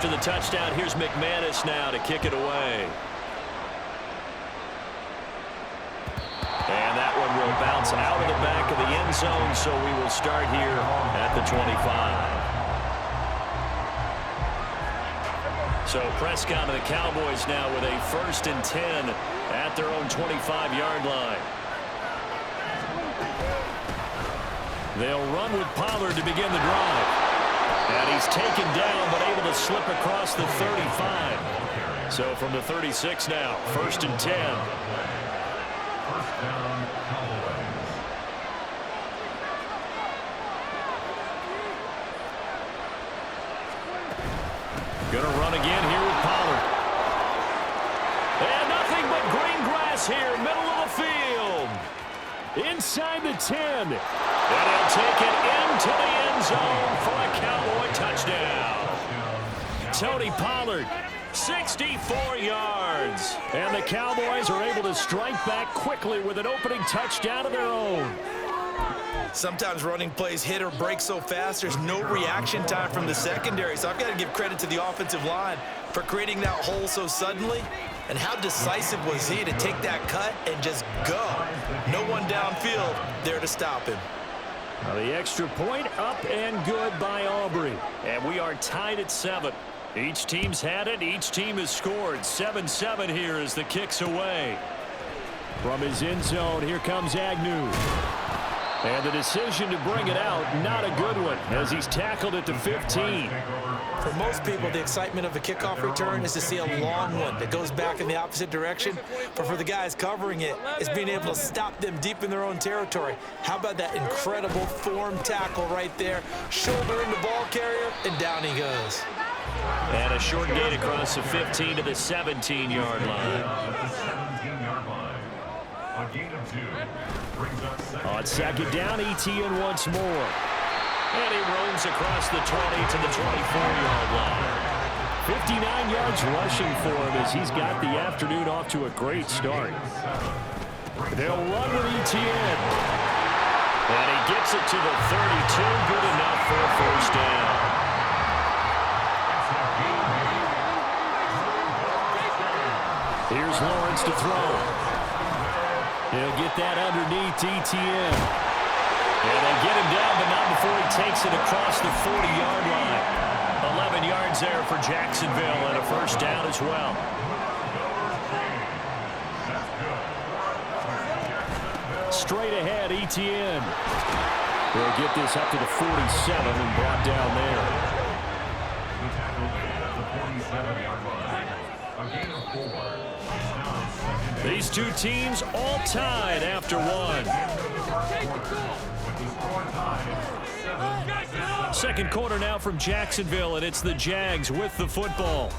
after the touchdown. Here's McManus now to kick it away. And that one will bounce out of the back of the end zone, so we will start here at the 25. So Prescott and the Cowboys now with a 1st and 10 at their own 25-yard line. They'll run with Pollard to begin the drive. And he's taken down but able to slip across the 35. So from the 36 now, 1st and 10. Going to run again here with Pollard. And nothing but green grass here, middle of the field. Inside the 10. And he'll take it into the end zone for a Cowboy touchdown. Tony Pollard, 64 yards. And the Cowboys are able to strike back quickly with an opening touchdown of their own. Sometimes running plays hit or break so fast, there's no reaction time from the secondary. So I've got to give credit to the offensive line for creating that hole so suddenly. And how decisive was he to take that cut and just go? No one downfield there to stop him. Now the extra point up and good by Aubrey. And we are tied at 7. Each team's had it. Each team has scored. 7-7 here as the kick's away. From his end zone, here comes Agnew. And the decision to bring it out, not a good one, as he's tackled at the 15. For most people, the excitement of a kickoff return is to see a long one that goes back in the opposite direction. But for the guys covering it, it's being able to stop them deep in their own territory. How about that incredible form tackle right there? Shoulder in the ball carrier, and down he goes. And a short gain across the 15 to the 17-yard line. A gain of 2. On 2nd down, Etienne once more. And he roams across the 20 to the 24-yard line. 59 yards rushing for him as he's got the afternoon off to a great start. They'll run with Etienne. And he gets it to the 32. Good enough for a 1st down. Here's Lawrence to throw. He'll get that underneath Etienne. And they get him down, but not before he takes it across the 40-yard line. 11 yards there for Jacksonville and a 1st down as well. Straight ahead, Etienne. He'll get this up to the 47 and brought down there. These two teams all tied after 1. 2nd quarter now from Jacksonville, and it's the Jags with the football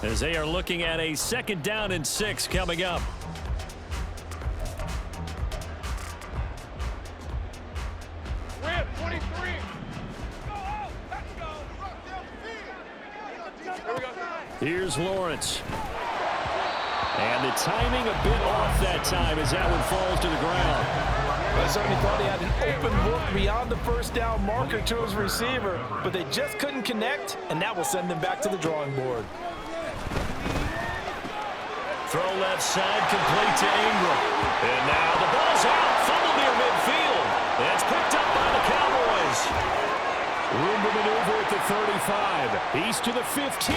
as they are looking at a 2nd down and 6 coming up. Here's Lawrence. And the timing a bit off that time as that one falls to the ground. I certainly thought he had an open look beyond the 1st down marker to his receiver, but they just couldn't connect, and that will send them back to the drawing board. Throw left side, complete to Ingram. And now the ball's out, fumble near midfield. It's picked up by the Cowboys. Room to maneuver at the 35. He's to the 15.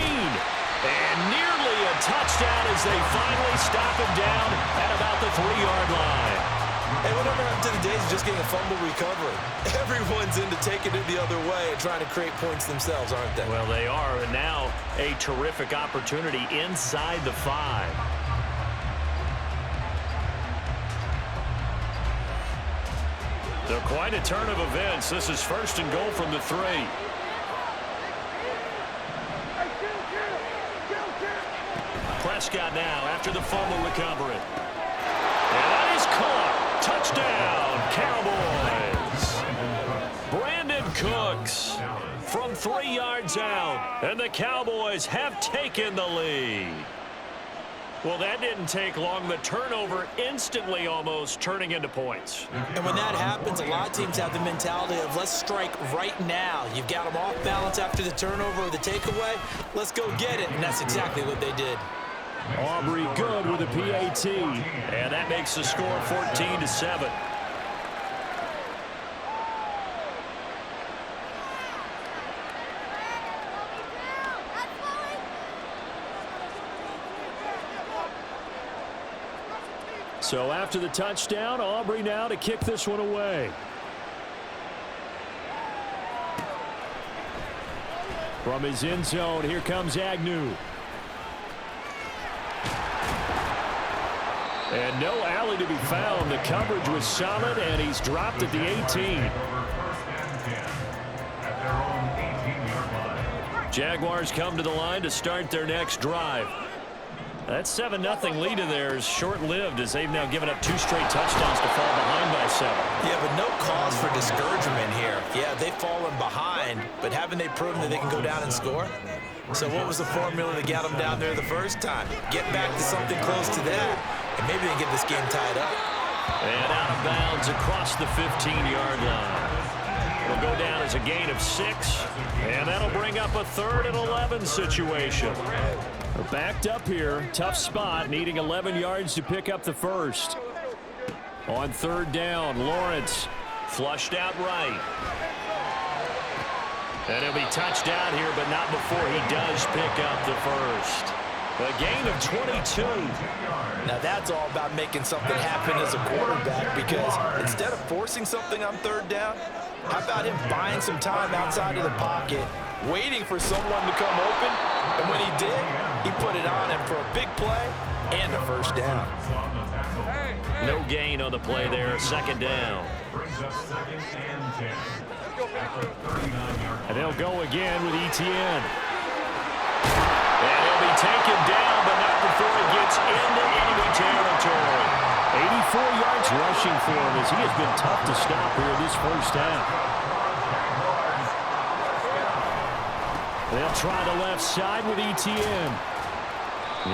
And nearly a touchdown as they finally stop him down at about the 3-yard line. And whatever happened to the days of just getting a fumble recovery? Everyone's into taking it the other way and trying to create points themselves, aren't they? Well, they are, and now a terrific opportunity inside the 5. They're quite a turn of events. This is 1st and goal from the 3. Prescott now after the fumble recovery. And that is caught. Touchdown, Cowboys. Brandon Cooks from 3 yards out. And the Cowboys have taken the lead. Well, that didn't take long. The turnover instantly almost turning into points. And when that happens, a lot of teams have the mentality of let's strike right now. You've got them off balance after the turnover or the takeaway. Let's go get it. And that's exactly what they did. Aubrey good with a PAT. And that makes the score 14-7. So after the touchdown, Aubrey now to kick this one away. From his end zone, here comes Agnew. And no alley to be found. The coverage was solid, and he's dropped at the 18. Jaguars come to the line to start their next drive. That 7-0 lead in there is short-lived as they've now given up 2 straight touchdowns to fall behind by 7. Yeah, but no cause for discouragement here. Yeah, they've fallen behind, but haven't they proven that they can go down and score? So what was the formula that got them down there the first time? Get back to something close to that, and maybe they can get this game tied up. And out of bounds across the 15-yard line. It'll go down as a gain of 6, and that'll bring up a 3rd and 11 situation. They're backed up here. Tough spot, needing 11 yards to pick up the first. On 3rd down, Lawrence flushed out right. And he'll be touched out here, but not before he does pick up the first. A gain of 22. Now that's all about making something happen as a quarterback, because instead of forcing something on 3rd down, how about him buying some time outside of the pocket, waiting for someone to come open, and when he did, he put it on him for a big play and a first down. No gain on the play there, 2nd down. And they'll go again with Etienne. And he'll be taken down, but not before he gets into enemy territory. 84 yards rushing for him as he has been tough to stop here this first half. They'll try the left side with Etienne.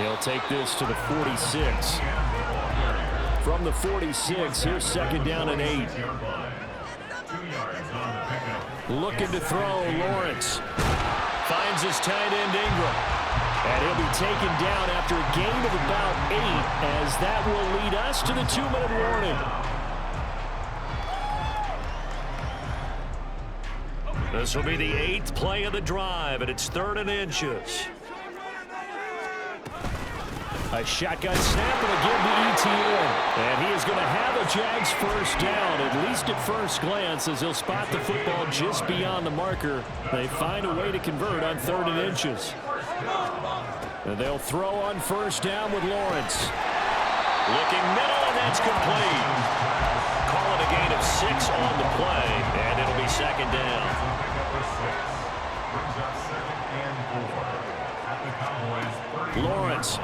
He'll take this to the 46. From the 46, here's 2nd down and 8. Looking to throw, Lawrence. Finds his tight end, Ingram. And he'll be taken down after a gain of about 8, as that will lead us to the 2-minute warning. This will be the 8th play of the drive, and it's 3rd and inches. A shotgun snap and a give to Etienne. And he is going to have a Jags first down, at least at first glance, as he'll spot the football just beyond the marker. They find a way to convert on 3rd and inches. And they'll throw on first down with Lawrence. Looking middle, and that's complete. Call it a gain of 6 on the play, and it'll be 2nd down. Lawrence.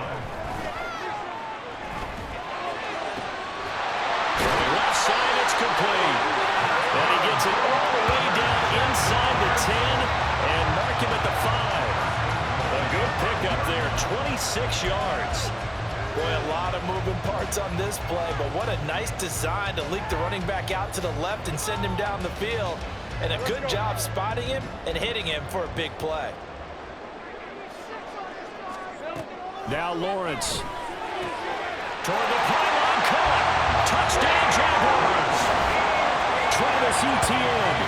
Left side, it's complete. And he gets it all the way down inside the 10 and mark him at the 5. A good pickup there, 26 yards. Boy, a lot of moving parts on this play, but what a nice design to leak the running back out to the left and send him down the field. And a good job spotting him and hitting him for a big play. Now Lawrence. Toward the pylon, caught. Touchdown, Jaguars. Travis Etienne.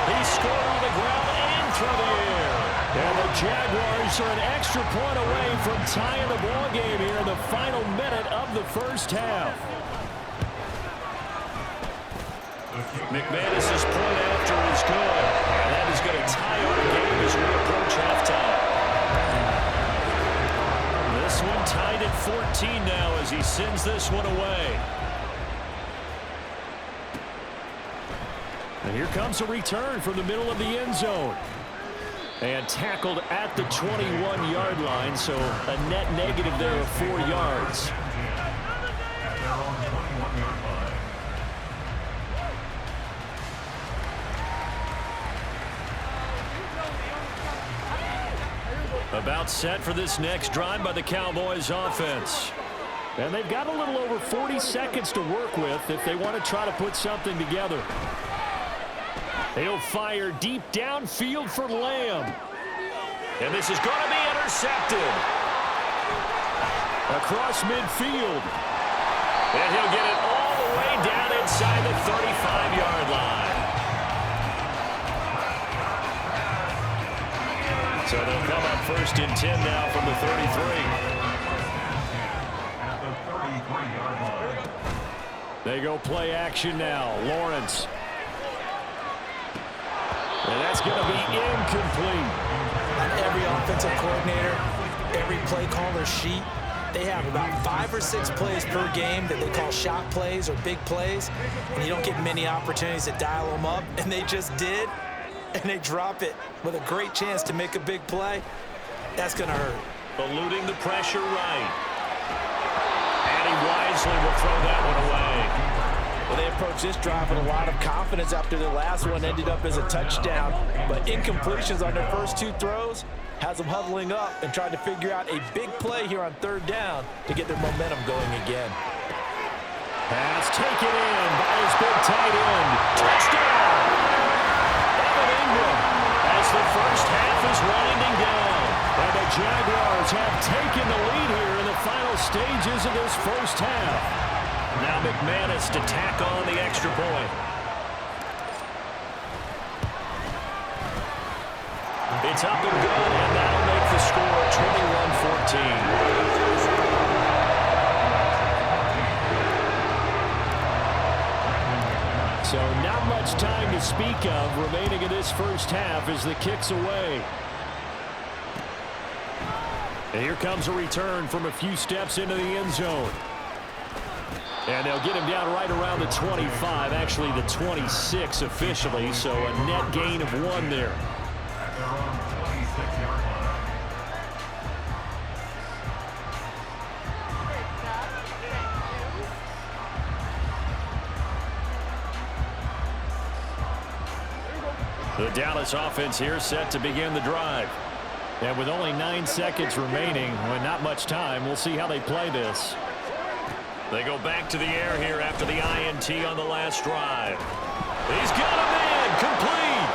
He scored on the ground and through the air. And the Jaguars are an extra point away from tying the ball game here in the final minute of the first half. McManus's point after is good. And that is going to tie our game as we approach halftime. This one tied at 14 now as he sends this one away. And here comes a return from the middle of the end zone. And tackled at the 21-yard line, so a net negative there of 4 yards. About set for this next drive by the Cowboys offense. And they've got a little over 40 seconds to work with if they want to try to put something together. He'll fire deep downfield for Lamb. And this is going to be intercepted. Across midfield. And he'll get it all the way down inside the 35-yard line. So they'll come up 1st and 10 now from the 33. They go play action now. Lawrence. And that's going to be incomplete. On every offensive coordinator, every play caller sheet, they have about 5 or 6 plays per game that they call shot plays or big plays, and you don't get many opportunities to dial them up, and they just did, and they drop it with a great chance to make a big play. That's going to hurt. Eluding the pressure right. And he wisely will throw that one away. Well, they approached this drive with a lot of confidence after their last one ended up as a touchdown. But incompletions on their first 2 throws has them huddling up and trying to figure out a big play here on 3rd down to get their momentum going again. Pass taken in by his big tight end. Touchdown! Evan Ingram as the first half is winding down. And the Jaguars have taken the lead here in the final stages of this first half. Now McManus to tack on the extra point. It's up and good, and that'll make the score 21-14. So not much time to speak of remaining in this first half as the kick's away. And here comes a return from a few steps into the end zone. And they'll get him down right around the 25, actually the 26 officially, so a net gain of 1 there. The Dallas offense here set to begin the drive. And with only 9 seconds remaining, with not much time, we'll see how they play this. They go back to the air here after the INT on the last drive. He's got a man complete.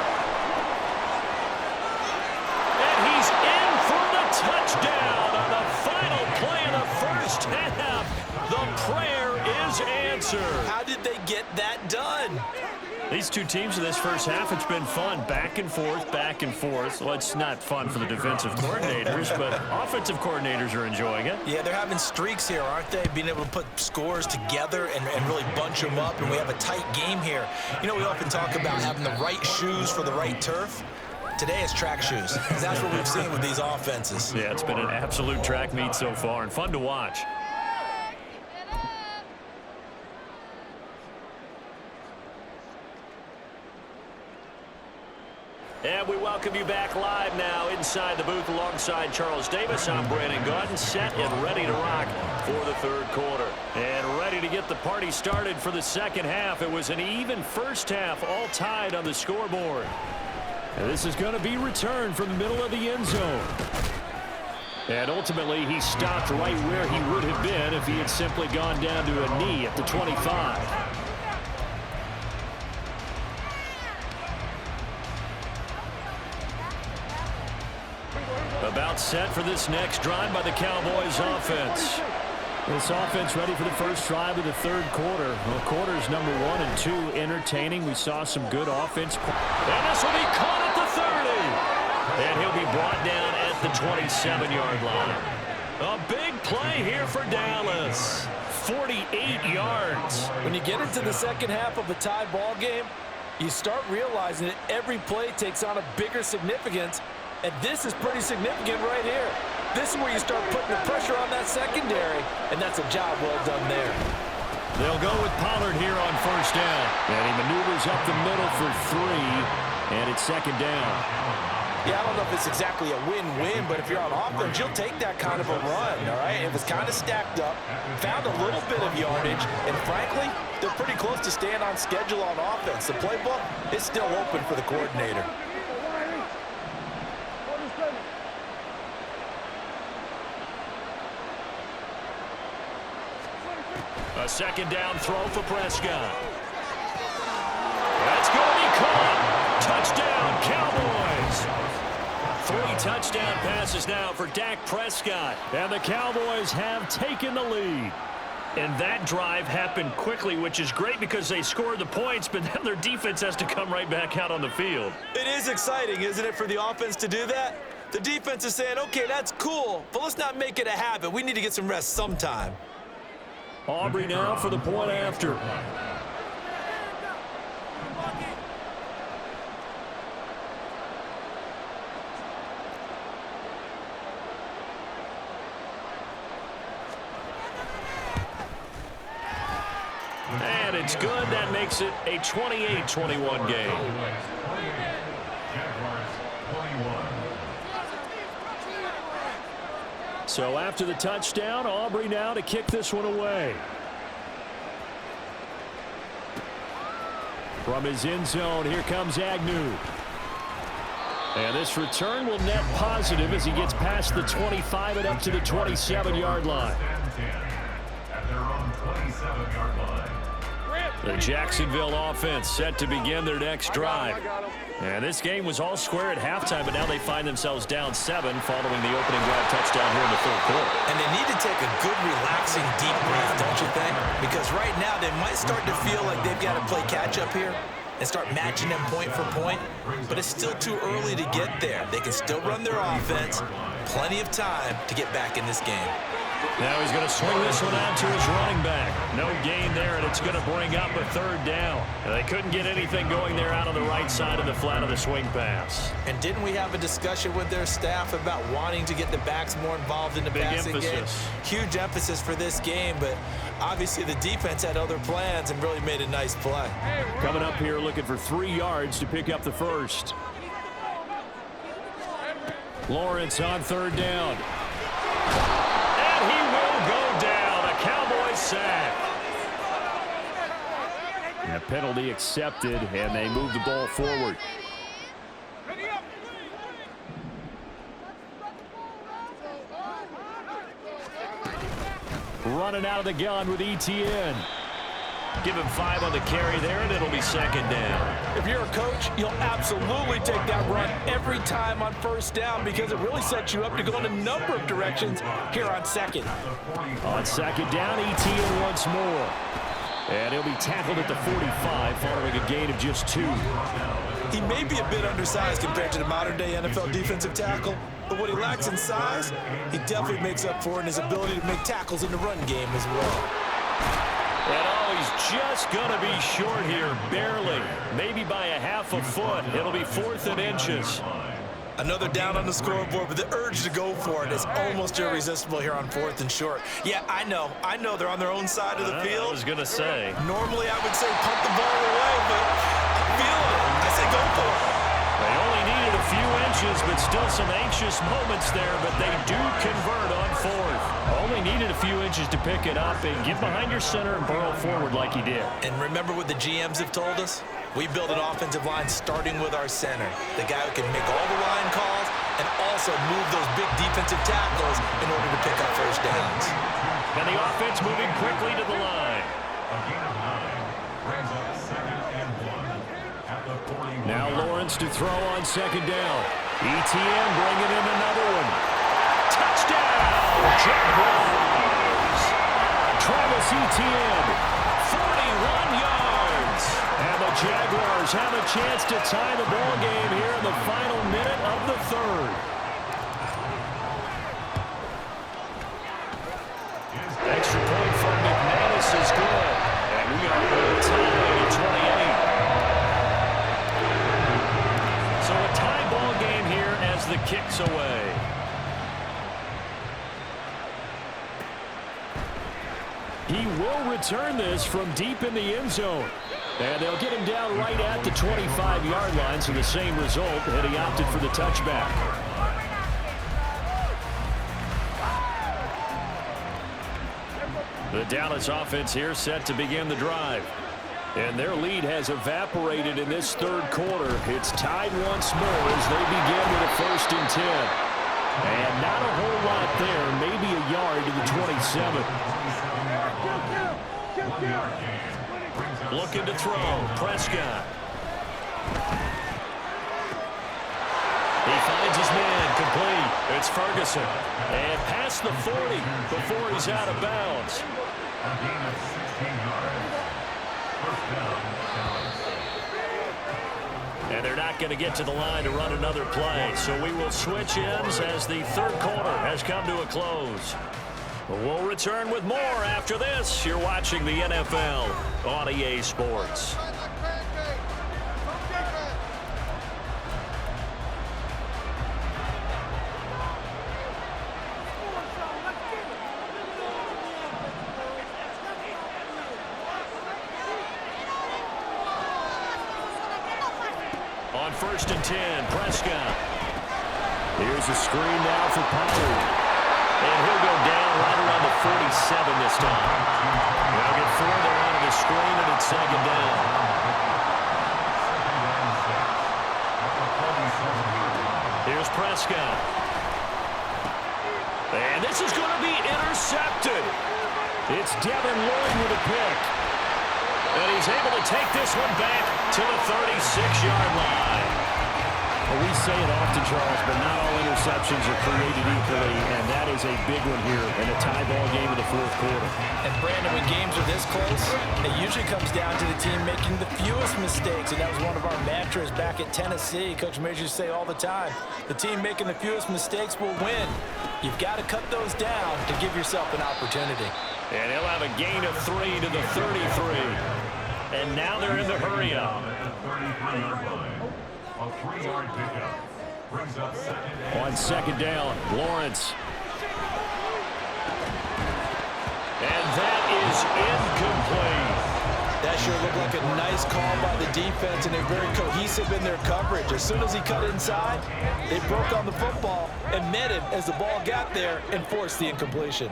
And he's in for the touchdown on the final play of the first half. The prayer is answered. How did they get that done? These two teams in this first half, it's been fun. Back and forth, back and forth. Well, it's not fun for the defensive coordinators, but offensive coordinators are enjoying it. Yeah, they're having streaks here, aren't they? Being able to put scores together and really bunch them up, and we have a tight game here. You know, we often talk about having the right shoes for the right turf. Today it's track shoes, because that's what we've seen with these offenses. Yeah, it's been an absolute track meet so far, and fun to watch. And we welcome you back live now inside the booth alongside Charles Davis. I'm Brandon Gaudin, set and ready to rock for the 3rd quarter. And ready to get the party started for the second half. It was an even first half, all tied on the scoreboard. And this is going to be returned from the middle of the end zone. And ultimately, he stopped right where he would have been if he had simply gone down to a knee at the 25. About set for this next drive by the Cowboys offense. This offense ready for the first drive of the 3rd quarter. Well, quarters number 1 and 2 entertaining. We saw some good offense. And this will be caught at the 30. And he'll be brought down at the 27-yard line. A big play here for Dallas. 48 yards. When you get into the second half of a tie ball game, you start realizing that every play takes on a bigger significance. And this is pretty significant right here. This is where you start putting the pressure on that secondary, and that's a job well done there. They'll go with Pollard here on first down. And he maneuvers up the middle for 3, and it's second down. Yeah, I don't know if it's exactly a win-win, but if you're on offense, you'll take that kind of a run, all right? It was kind of stacked up, found a little bit of yardage, and frankly, they're pretty close to staying on schedule on offense. The playbook is still open for the coordinator. A second down throw for Prescott. That's going to be caught. Touchdown, Cowboys. 3 touchdown passes now for Dak Prescott. And the Cowboys have taken the lead. And that drive happened quickly, which is great because they scored the points, but then their defense has to come right back out on the field. It is exciting, isn't it, for the offense to do that? The defense is saying, okay, that's cool, but let's not make it a habit. We need to get some rest sometime. Aubrey now for the point after. And it's good. That makes it a 28-21 game. So after the touchdown, Aubrey now to kick this one away. From his end zone, here comes Agnew. And this return will net positive as he gets past the 25 and up to the 27-yard line. The Jacksonville offense set to begin their next drive. And this game was all square at halftime, but now they find themselves down 7 following the opening drive touchdown here in the third quarter. And they need to take a good, relaxing, deep breath, don't you think? Because right now they might start to feel like they've got to play catch-up here and start matching them point for point. But it's still too early to get there. They can still run their offense. Plenty of time to get back in this game. Now he's going to swing this one out to his running back. No gain there, and it's going to bring up a third down. And they couldn't get anything going there out on the right side of the flat of the swing pass. And didn't we have a discussion with their staff about wanting to get the backs more involved in the passing game? Huge emphasis for this game, but obviously the defense had other plans and really made a nice play. Coming up here looking for 3 yards to pick up the first. Lawrence on third down. He will go down. A Cowboys sack. And a penalty accepted, and they move the ball forward. Running out of the gun with ETN. Give him 5 on the carry there, and it'll be second down. If you're a coach, you'll absolutely take that run every time on first down because it really sets you up to go in a number of directions here on second. On second down, ETN once more. And he'll be tackled at the 45 following a gain of just 2. He may be a bit undersized compared to the modern-day NFL defensive tackle, but what he lacks in size, he definitely makes up for in his ability to make tackles in the run game as well. And oh, he's just going to be short here, barely. Maybe by a half a foot. It'll be 4th and inches. Another down on the scoreboard, but the urge to go for it is almost irresistible here on 4th and short. Yeah, I know they're on their own side of the field. I was going to say. Normally I would say punt the ball away, but I'm feeling it. I say go for it. They only needed a few inches, but still some anxious moments there, but they do convert on 4th. Only needed a few inches to pick it up and get behind your center and burrow forward like he did. And remember what the GMs have told us? We build an offensive line starting with our center, the guy who can make all the line calls and also move those big defensive tackles in order to pick up first downs. And the offense moving quickly to the line. Now Lawrence to throw on second down. ETN bringing in another one. Touchdown! Jaguars! Travis Etienne, 41 yards. And the Jaguars have a chance to tie the ball game here in the final minute of the third. Extra point from McManus is good. And we are tied at 28. So a tie ball game here as the kick's away. He will return this from deep in the end zone. And they'll get him down right at the 25-yard line, so the same result, and he opted for the touchback. The Dallas offense here set to begin the drive. And their lead has evaporated in this third quarter. It's tied once more as they begin with a 1st and 10. And not a whole lot there, maybe a yard to the 27. Looking to throw. Prescott. He finds his man complete. It's Ferguson. And past the 40 before he's out of bounds. A gain of 16 yards. First down, Dallas. And they're not going to get to the line to run another play. So we will switch ends as the third quarter has come to a close. We'll return with more after this. You're watching the NFL on EA Sports. On 1st and 10, Prescott. Here's a screen now for Pollard. And he'll go down right around the 47 this time. They'll get 4 there onto the screen, and it's second down. Here's Prescott. And this is going to be intercepted. It's Devin Lloyd with a pick. And he's able to take this one back to the 36-yard line. Well, we say it often, Charles, but not all interceptions are created equally, and that is a big one here in a tie ball game in the fourth quarter. And, Brandon, when games are this close, it usually comes down to the team making the fewest mistakes, and that was one of our mantras back at Tennessee. Coach Majors say all the time, the team making the fewest mistakes will win. You've got to cut those down to give yourself an opportunity. And he'll have a gain of 3 to the 33. And now they're in the hurry-up. A 3-yard pickup brings up second down. On second down, Lawrence. And that is incomplete. That sure looked like a nice call by the defense, and they're very cohesive in their coverage. As soon as he cut inside, they broke on the football and met him as the ball got there and forced the incompletion.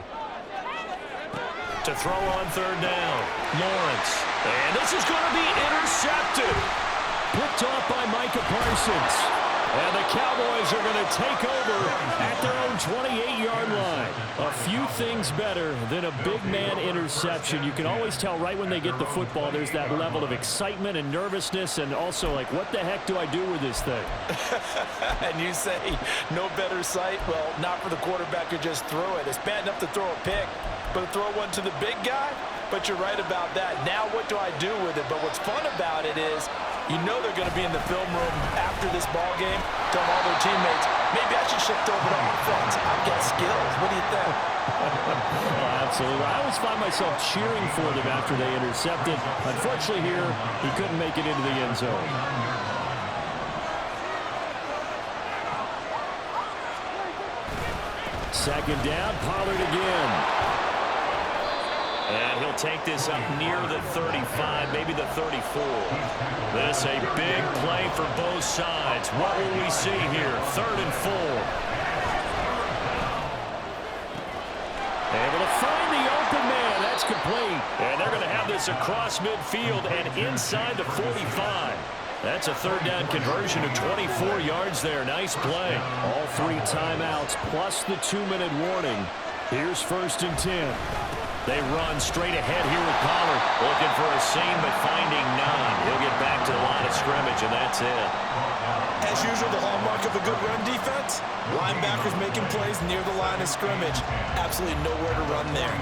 To throw on third down, Lawrence. And this is going to be intercepted. Picked off by Micah Parsons. And the Cowboys are going to take over at their own 28-yard line. A few things better than a big man interception. You can always tell right when they get the football, there's that level of excitement and nervousness, and also like, what the heck do I do with this thing? And you say, no better sight? Well, not for the quarterback who just threw it. It's bad enough to throw a pick, but to throw one to the big guy? But you're right about that. Now what do I do with it? But what's fun about it is, you know they're going to be in the film room after this ball game, telling all their teammates, maybe I should shift over to offense. I've got skills. What do you think? Oh, absolutely. I always find myself cheering for them after they intercepted. Unfortunately here, he couldn't make it into the end zone. Second down, Pollard again. And he'll take this up near the 35, maybe the 34. This a big play for both sides. What will we see here? 3rd and 4. Able to find the open man. That's complete. And they're going to have this across midfield and inside the 45. That's a third down conversion of 24 yards there. Nice play. All 3 timeouts plus the 2-minute warning. Here's 1st and 10. They run straight ahead here with Pollard. Looking for a seam, but finding none. He'll get back to the line of scrimmage, and that's it. As usual, the hallmark of a good run defense, linebackers making plays near the line of scrimmage. Absolutely nowhere to run there.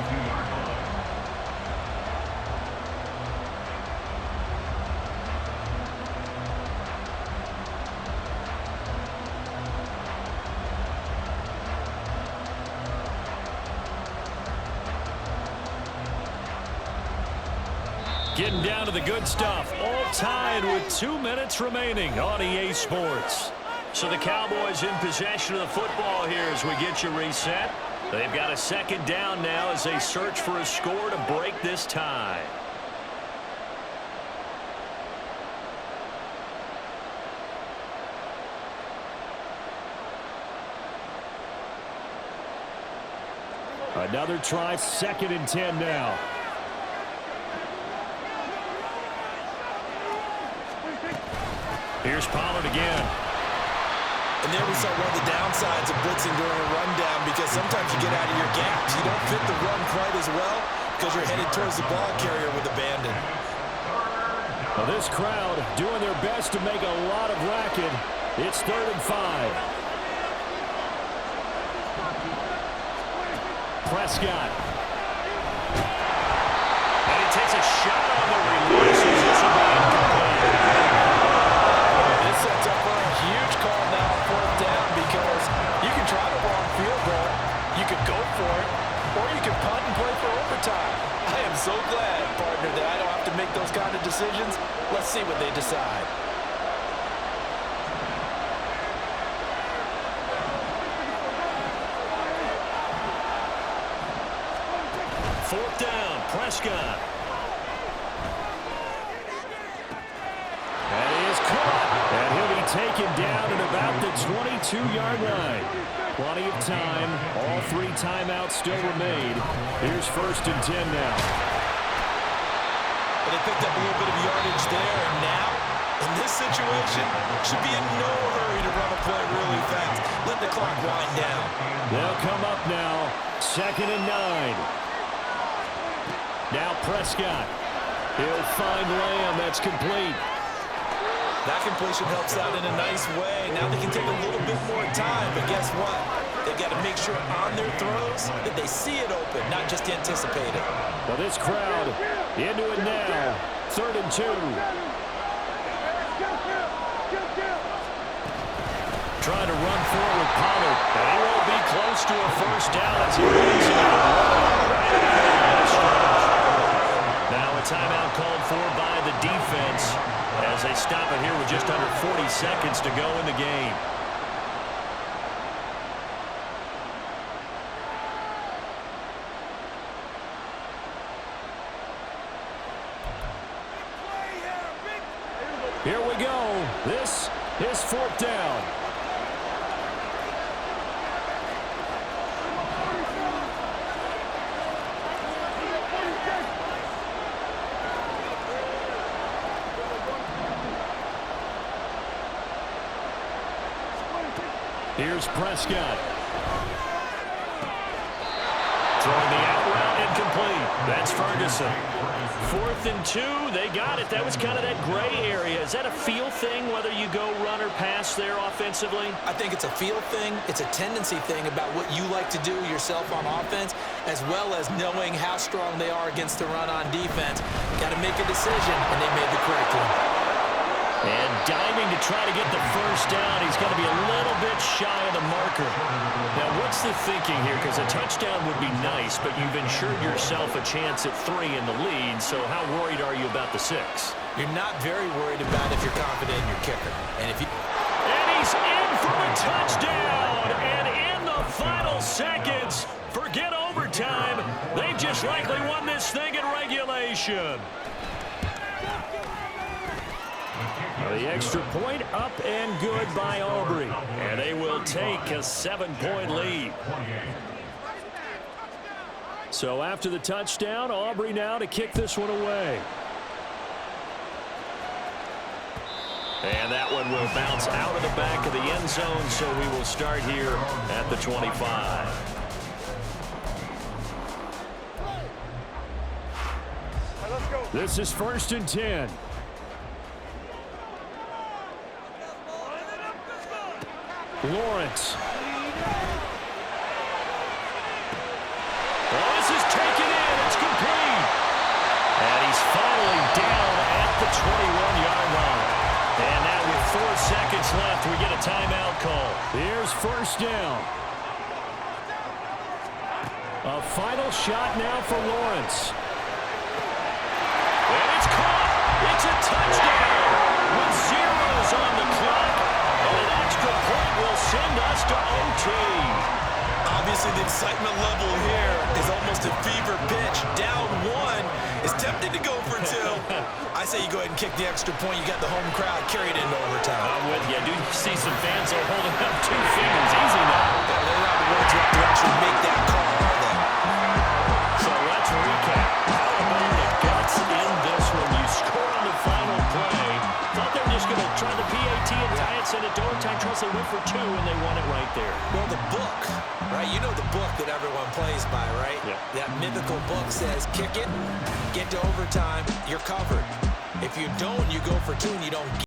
Getting down to the good stuff. All tied with 2 minutes remaining on EA Sports. So the Cowboys in possession of the football here as we get you reset. They've got a second down now as they search for a score to break this tie. Another try, 2nd and 10 now. Here's Pollard again. And there we saw one of the downsides of blitzing during a rundown, because sometimes you get out of your gaps. You don't fit the run quite as well. because you're headed towards the ball carrier with abandon. Well, this crowd doing their best to make a lot of racket. It's 3rd and 5. Prescott. And he takes a shot on the release. This will be incomplete. This sets up for a huge call now on 4th down because you can try the wrong field goal, you could go for it, or you can punt and play for overtime. I am so glad, partner, that I don't have to make those kind of decisions. Let's see what they decide. Fourth down, Prescott. That is caught. And he'll be taken down at about the 22-yard line. Plenty of time. All 3 timeouts still remain. Here's 1st and 10 now. But they picked up a little bit of yardage there, and now, in this situation, should be in no hurry to run a play really fast. Let the clock wind down. They'll come up now. 2nd and 9. Now Prescott. He'll find Lamb. That's complete. That completion helps out in a nice way. Now they can take a little bit more time, but guess what? They've got to make sure on their throws that they see it open, not just anticipate it. Well, this crowd into it now. 3rd and 2. Trying to run forward with Pollard. And he won't be close to a 1st down as he runs now a timeout called for by the defense as they stop it here with just under 40 seconds to go in the game. Here we go. This is 4th down. Here's Prescott. Throwing the out route incomplete. That's Ferguson. 4th and 2. They got it. That was kind of that gray area. Is that a feel thing, whether you go run or pass there offensively? I think it's a feel thing. It's a tendency thing about what you like to do yourself on offense, as well as knowing how strong they are against the run on defense. Got to make a decision, and they made the correct one. And diving to try to get the 1st down. He's going to be a little bit shy of the marker. Now, what's the thinking here? Because a touchdown would be nice, but you've ensured yourself a chance at 3 in the lead, so how worried are you about the 6? You're not very worried about if you're confident in your kicker. And he's in for a touchdown! And in the final seconds, forget overtime. They've just likely won this thing in regulation. The extra point up and good by Aubrey. And they will take a 7-point lead. So after the touchdown, Aubrey now to kick this one away. And that one will bounce out of the back of the end zone, so we will start here at the 25. This is 1st and 10. Lawrence. Well, this is taken in. It's complete. And he's finally down at the 21-yard line. And now with 4 seconds left, we get a timeout call. Here's 1st down. A final shot now for Lawrence. And it's caught. It's a touchdown with zeros on the clock. And an extra point will send us to OT. obviously the excitement level here is almost a fever pitch. Down 1 is tempted to go for 2. I say you go ahead and kick the extra point. You got the home crowd carried into overtime. I'm with you. I do see some fans are holding up 2 fingers. Easy now. Yeah, they're not the ones who have to actually make that call, are they? So let's recap. How about the guts in this one? You score on the final play. Thought they were just going to try the PAT PAT and tie it, send it to overtime. Trust they went for 2, and they won it right there. Well, the book, right? You know the book that everyone plays by, right? Yeah. That mythical book says, kick it, get to overtime, you're covered. If you don't, you go for 2 and you don't